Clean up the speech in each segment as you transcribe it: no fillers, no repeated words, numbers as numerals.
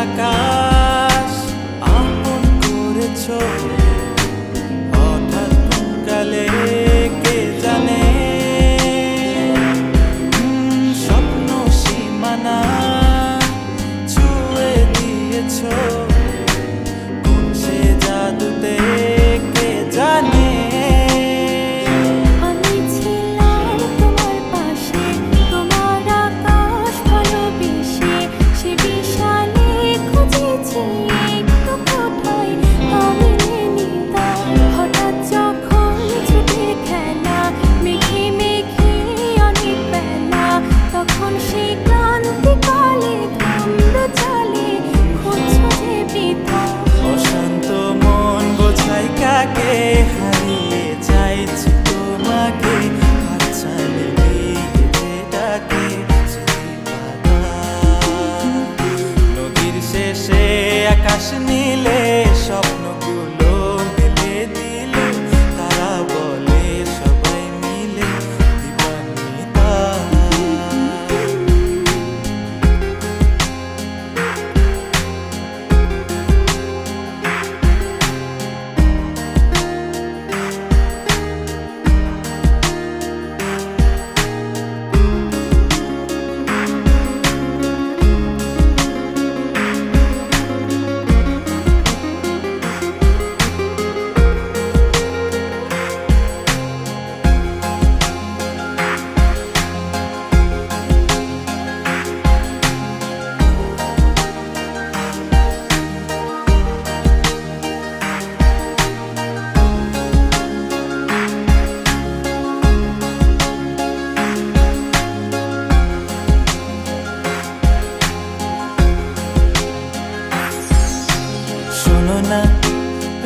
আকাশ আপন করেছ হঠাৎ কালে কে জানে স্বপ্ন সীমানা ছুঁয়ে দিয়েছ কোন সে জাদুতে কে জানে হারিয়ে চাইছি তোমাকে হাতছানি দিয়ে ডাকে নদীর শেষে আকাশ নীলে স্বপ্নগুলো মেলে দিলে তারা বলে সবাই মিলে দিবানিতা না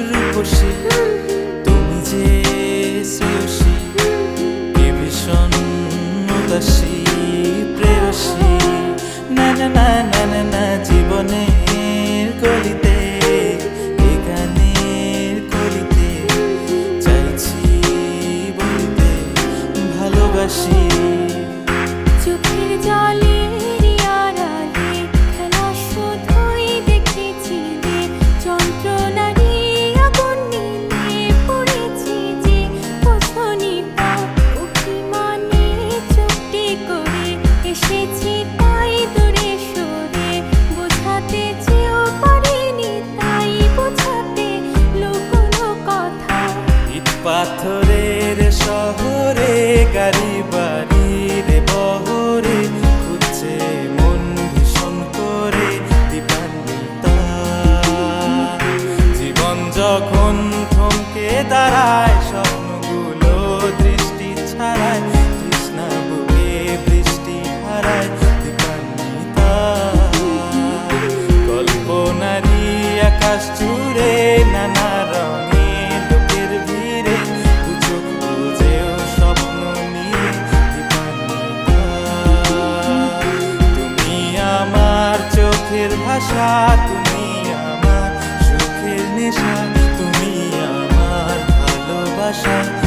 রূপসী তুমি যে শ্রেয়সী কে ভীষণ উদাসী প্রেয়সী না না না না না না জীবনের গলিতে এ গানের কলিতে চাইছি বলতে ভালোবাসি চোখের জলে পাথরের শহরে গাড়ি বাড়ির বহরে খুঁজছে মন ভীষণ করে দিবানিতা জীবন যখন থমকে দাঁড়ায় স্বপ্নগুলো দৃষ্টি ছাড়ায় তৃষ্ণা বুকে বৃষ্টি হারায় দিবানিতা কল্পনারি আকাশ জুড়ে নানা রঙে চোখের ভাষা তুমি আমার সুখের নেশা তুমি আমার ভালোবাসা।